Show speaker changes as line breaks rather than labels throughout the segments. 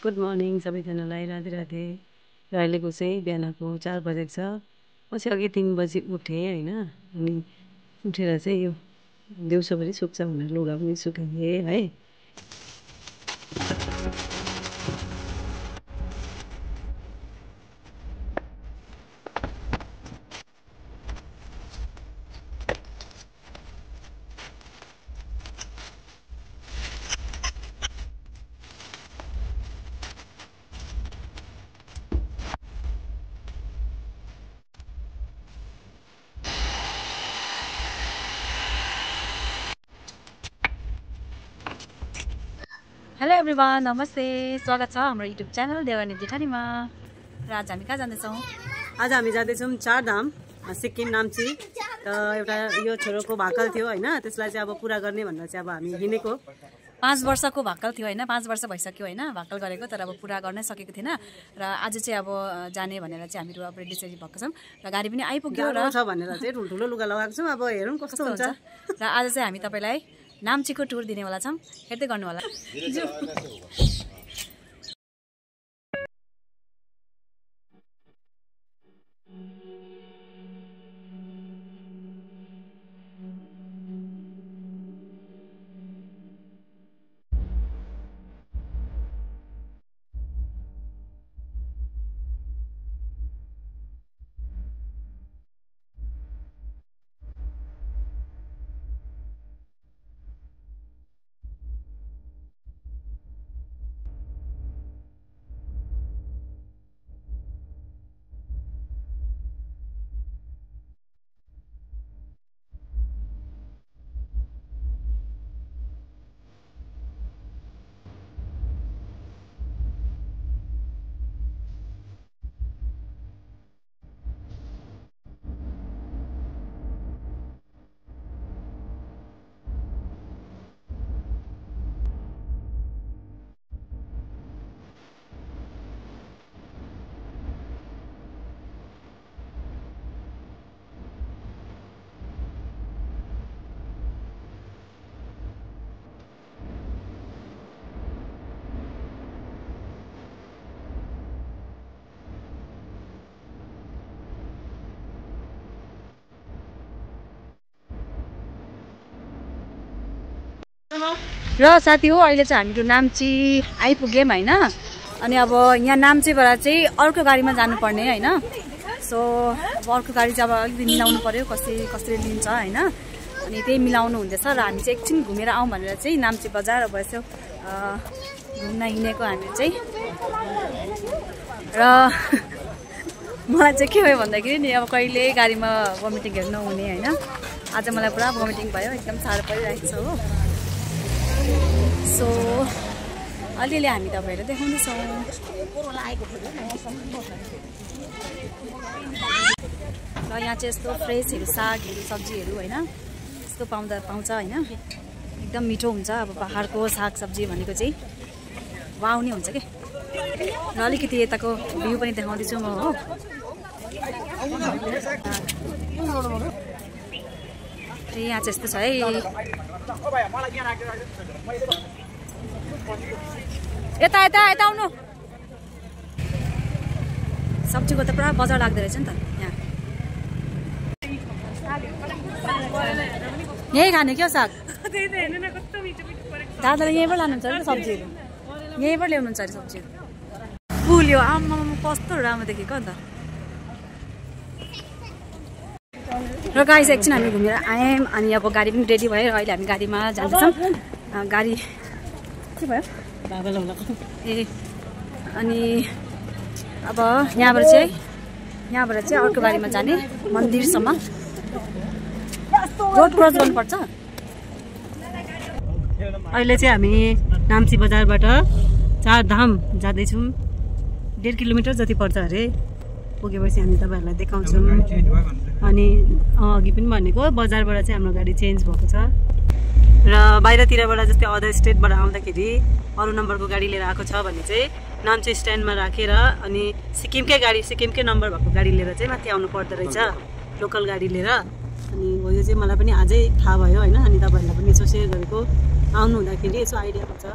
Good morning सबैजनालाई, राधे राधे। र अहिलेको चाहिँ बिहानको 4 बजेको छ। म चाहिँ अघि 3 बजी उठेँ होइन। अनि उठेर चाहिँ यो दिउँसोभरि सुक्छ भनेर लुगा पनि सुकाएँ है।
हेलो एभ्रिवान, नमस्ते, स्वागत छ हाम्रो युट्युब च्यानल देवानी जेठानीमा। र आज हामी कहाँ जाँदैछौँ?
आज हामी जाँदैछौँ चारधाम सिक्किम नाम्ची। त एउटा यो छोरोको भाकल थियो होइन, त्यसलाई चाहिँ अब पुरा गर्ने भनेर चाहिँ अब हामी हिँडेको।
5 वर्षको भाकल थियो होइन, 5 वर्ष भइसक्यो होइन भाकल गरेको, तर अब पुरा गर्नै सकेको थिएन। र आज चाहिँ अब जाने भनेर चाहिँ हामीहरू अब रेडी सेडी भएको छौँ र गाडी पनि आइपुग्यो र
छ भनेर चाहिँ ठुल्ठुलो लुगा लगाएको छौँ। अब हेरौँ कस्तो हुन्छ।
र आज चाहिँ हामी तपाईँलाई नाम्चीको टुर दिनेवाला छौँ, हेर्दै गर्नु होला। र साथी हो, अहिले चाहिँ हामीहरू नाम्ची आइपुग्यौँ होइन। अनि अब यहाँ नाम्चीबाट चाहिँ अर्को गाडीमा जानुपर्ने होइन। सो अब अर्को गाडी चाहिँ अब अलिकति मिलाउनु पऱ्यो, कसरी लिन्छ होइन। अनि त्यही मिलाउनु हुँदैछ र हामी चाहिँ एकछिन घुमेर आउँ भनेर चाहिँ नाम्ची बजार अब यसो घुम्न हिँडेको हामी चाहिँ। र मलाई चाहिँ के भयो भन्दाखेरि नि अब कहिले गाडीमा भमिटिङहरू नहुने होइन। आज मलाई पुरा भमिटिङ भयो, एकदम साह्रो परिरहेको छ हो। सो अलिअलि हामी तपाईँहरू देखाउँदैछौँ। र यहाँ चाहिँ यस्तो फ्रेसहरू सागहरू सब्जीहरू होइन यस्तो पाउँछ होइन। एकदम मिठो हुन्छ। अब पाहाडको साग सब्जी भनेको चाहिँ वाउ नै हुन्छ कि। र अलिकति यताको भ्यू पनि देखाउँदैछु म हो। यहाँ चाहिँ यस्तो छ है। यता आउनु। सब्जीको त पुरा बजार लाग्दो रहेछ नि त यहाँ। यही खाने क्या साग? दादाले यहीँबाट लानुहुन्छ अरे सब्जीहरू, यहीँबाट ल्याउनुहुन्छ अरे सब्जीहरू। फुल्यो आमा कस्तो राम्रो देखेको अन्त। र गाडी चाहिँ एकछिन हामी घुमेर आयौँ। अनि अब गाडी पनि रेडी भयो। अहिले हामी गाडीमा जाँदैछौँ। गाडी के भयो ए। अनि अब यहाँबाट चाहिँ अर्को गाडीमा जाने मन्दिरसम्म। रोड क्रस गर्नुपर्छ।
अहिले चाहिँ हामी नाम्ची बजारबाट चारधाम जाँदैछौँ। 1.5 किलोमिटर जति पर्छ अरे। पुगेपछि हामी तपाईँहरूलाई देखाउँछौँ। अनि अघि पनि भनेको बजारबाट चाहिँ हाम्रो गाडी चेन्ज भएको छ। र बाहिरतिरबाट जस्तै अदर स्टेटबाट आउँदाखेरि अरू नम्बरको गाडी लिएर आएको छ भने चाहिँ नाम्ची स्ट्यान्डमा राखेर अनि सिक्किमकै नम्बर भएको गाडी लिएर चाहिँ माथि आउनु पर्दो रहेछ, लोकल गाडी लिएर। अनि हो यो चाहिँ मलाई पनि आजै थाहा भयो होइन। अनि तपाईँहरूलाई पनि यसो सेयर गरेको, आउनु हुँदाखेरि यसो आइडिया हुन्छ।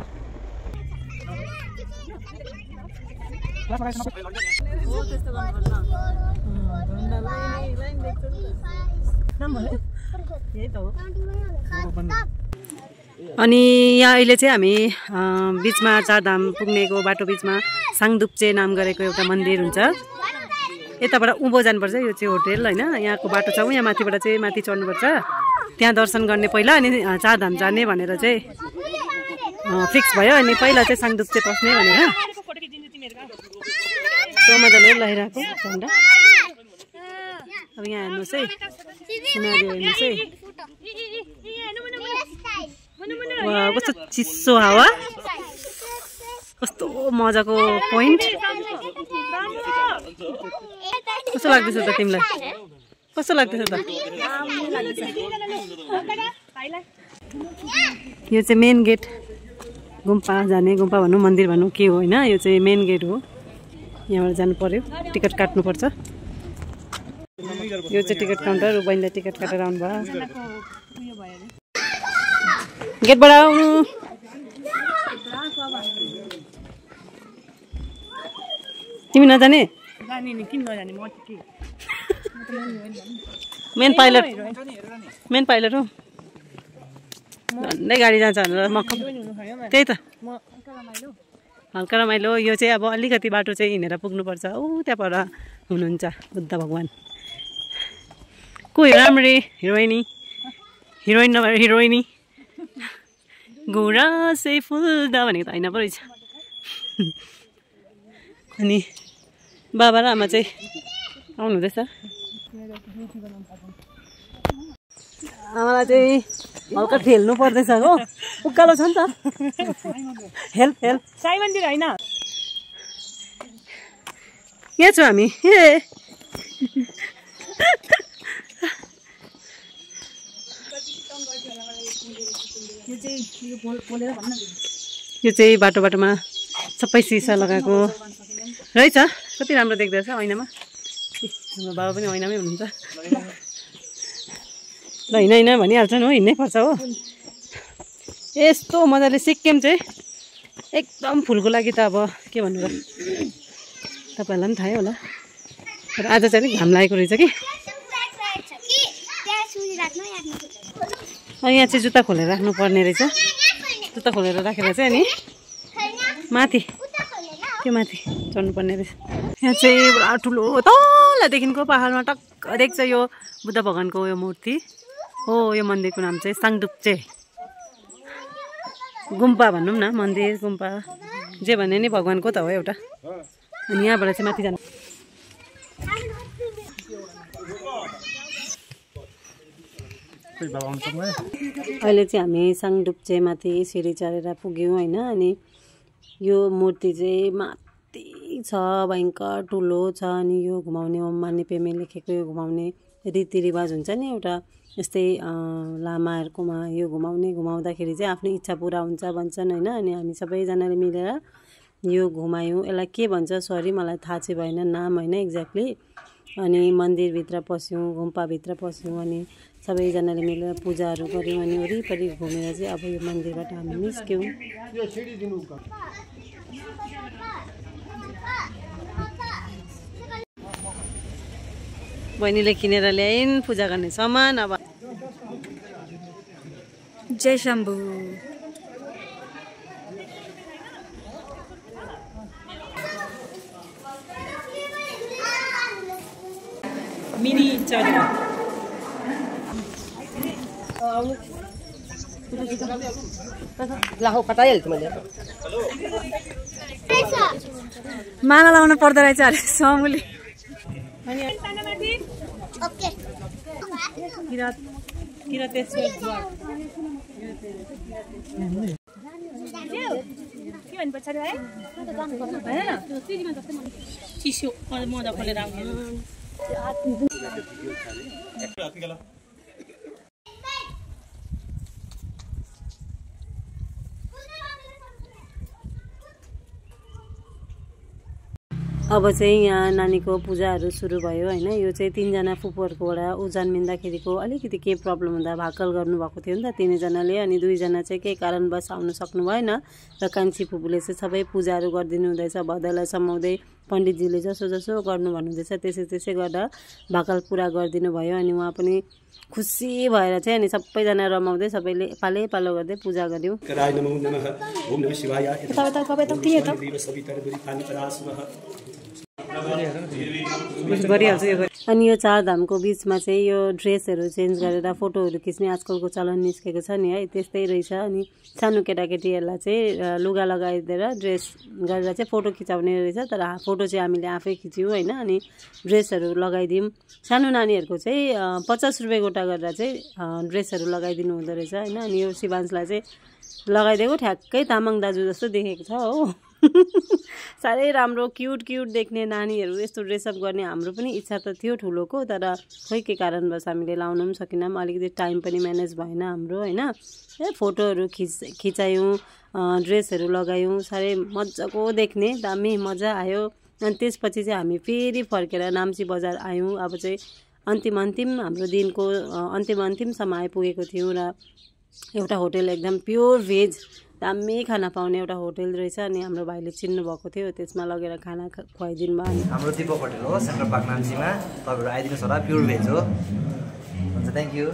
अनि यहाँ अहिले चाहिँ हामी बिचमा चारधाम पुग्नेको बाटो बिचमा साङडुप्चे नाम गरेको एउटा मन्दिर हुन्छ। यताबाट उँभो जानुपर्छ, यो चाहिँ होटेल होइन, यहाँको बाटो छ। यहाँ माथिबाट चाहिँ माथि चढ्नुपर्छ, त्यहाँ दर्शन गर्ने पहिला, अनि चारधाम जाने भनेर चाहिँ फिक्स भयो। अनि पहिला चाहिँ साङडुप्चे पस्ने भनेर मजाले लगाइरहेको झन्डा। अब यहाँ हेर्नुहोस् है, सिनारी हेर्नुहोस् है, कस्तो चिसो हावा, कस्तो मजाको पोइन्ट। कस्तो लाग्दैछ त तिमीलाई? कस्तो लाग्दैछ त? यो चाहिँ मेन गेट, गुम्पा जाने, गुम्पा भनौँ मन्दिर भनौँ के हो होइन, यो चाहिँ मेन गेट हो। यहाँबाट जानु पर्यो, टिकट काट्नुपर्छ। यो चाहिँ टिकट काउन्टर, बहिनीले टिकट काटेर आउनुभयो। गेटबाट आउनु। तिमी नजाने? मेन पाइलट, मेन पाइलट हो। झन्डै गाडी जान्छ भनेर मक्क, त्यही त हल्का रमाइलो। यो चाहिँ अब अलिकति बाटो चाहिँ हिँडेर पुग्नुपर्छ। ऊ त्यहाँ पर हुनुहुन्छ बुद्ध भगवान्। को राम्ररी हिरोइनी, हिरोइन नभएर हिरोइनी। गुराँसै फुल्दा भनेको त होइन पो रहेछ। अनि बाबा र आमा चाहिँ आउनुहुँदैछ। आमालाई चाहिँ हल्का ठेल्नु पर्दैछ हो, उकालो छ नि त। Help help. साई मन्दिर होइन, यहाँ छौँ हामी। यो चाहिँ बाटो बाटोमा सबै सिसा लगाएको रहेछ। कति राम्रो देख्दैछ ऐनामा। हाम्रो बाबा पनि ऐनामै हुनुहुन्छ। ल हिँड भनिहाल्छन् हो, हिँड्नै पर्छ हो। यस्तो मजाले सिक्किम चाहिँ एकदम फुलको लागि त अब के भन्नु र, तपाईँहरूलाई पनि थाहै होला। तर आज चाहिँ अलिक घाम लागेको रहेछ कि। यहाँ चाहिँ जुत्ता खोलेर राख्नु पर्ने रहेछ। जुत्ता खोलेर राखेर चाहिँ अनि माथि, त्यो माथि चढ्नुपर्ने रहेछ। यहाँ चाहिँ पुरा ठुलो तलदेखिको पाहाडमा टक्क देख्छ यो बुद्ध भगवानको यो मूर्ति हो। यो मन्दिरको नाम चाहिँ साङडुप्चे गुम्पा भनौँ न, मन्दिर गुम्पा जे भने नि भगवानको त हो एउटा। अनि यहाँबाट चाहिँ माथि जानु। अहिले चाहिँ हामी साङडुप्चे माथि सिँढी चढेर पुग्यौँ होइन। अनि यो मूर्ति चाहिँ माथि छ, भयङ्कर ठुलो छ। अनि यो घुमाउने ओम माने पेमे लेखेको यो घुमाउने रीतिरिवाज हुन्छ नि एउटा, यस्तै लामाहरूकोमा यो घुमाउँदाखेरि चाहिँ आफ्नो इच्छा पुरा हुन्छ भन्छन् होइन। अनि हामी सबैजनाले मिलेर यो घुमायौँ। यसलाई के भन्छ सरी मलाई थाहा चाहिँ भएन नाम होइन एक्ज्याक्टली। अनि मन्दिरभित्र पस्यौँ, गुम्पाभित्र पस्यौँ, अनि सबैजनाले मिलेर पूजाहरू गऱ्यौँ। अनि वरिपरि घुमेर चाहिँ अब यो मन्दिरबाट हामी निस्क्यौँ। बहिनीले किनेर ल्याइन् पूजा गर्ने सामान। अब
जय शम्भु।
मिनी चढेर
माला लगाउनु पर्दो रहेछ अरे समूले।
चिसो मजा खोलेर आउने। अब चाहिँ यहाँ नानीको पूजाहरू सुरु भयो होइन। यो चाहिँ 3 जना फुपूहरूकोबाट ऊ जन्मिँदाखेरिको अलिकति केही प्रब्लम हुँदा भाकल गर्नुभएको थियो नि त तिनैजनाले, अनि 2 जना चाहिँ केही कारणवश आउनु सक्नु भएन र कान्छी फुपूले चाहिँ सबै पूजाहरू गरिदिनु हुँदैछ, भदैलाई समाउँदै पण्डितजीले जसो गर्नु भन्नुहुँदैछ त्यसै गर्दा भाकल पुरा गरिदिनु भयो। अनि उहाँ पनि खुसी भएर चाहिँ अनि सबैजना रमाउँदै सबैले पालो गर्दै पूजा गर्यौँ। गरिहाल्छु यो। अनि यो 4 धामको बिचमा चाहिँ यो ड्रेसहरू चेन्ज गरेर फोटोहरू खिच्ने आजकलको चलन निस्केको छ नि है, त्यस्तै रहेछ। अनि सानो केटाकेटीहरूलाई चाहिँ लुगा लगाइदिएर ड्रेस गरेर चाहिँ फोटो खिचाउने रहेछ, तर फोटो चाहिँ हामीले आफै खिच्यौँ होइन। अनि ड्रेसहरू लगाइदिउँ। सानो नानीहरूको चाहिँ 50 रुपियाँ गोटा गरेर चाहिँ ड्रेसहरू लगाइदिनु हुँदो रहेछ होइन। अनि यो शिवांशलाई चाहिँ लगाइदिएको ठ्याक्कै तामाङ दाजु जस्तो देखेको छ हो। साह्रै राम्रो क्युट देख्ने नानीहरू यस्तो ड्रेसअप गर्ने हाम्रो पनि इच्छा त थियो ठुलोको, तर खोइ के कारणवश हामीले लाउन पनि सकेनौँ, अलिकति टाइम पनि म्यानेज भएन हाम्रो होइन। फोटोहरू खिचायौँ, ड्रेसहरू लगायौँ, साह्रै मजाको देख्ने, दामी मजा आयो। अनि त्यसपछि चाहिँ हामी फेरि फर्केर नाम्ची बजार आयौँ। अब चाहिँ अन्तिम हाम्रो दिनको अन्तिमसम्म आइपुगेको थियौँ र एउटा होटेल एकदम प्योर भेज दामी खाना पाउने एउटा होटेल रहेछ। अनि हाम्रो भाइले चिन्नु भएको थियो, त्यसमा लगेर खाना खुवाइदिनु भयो।
हाम्रो दिपक होटेल हो, सेन्ट्रल पार्क नाम्चीमा। तपाईँहरू आइदिनुहोस् होला, प्योर भेज हो। हुन्छ, थ्याङ्क यू।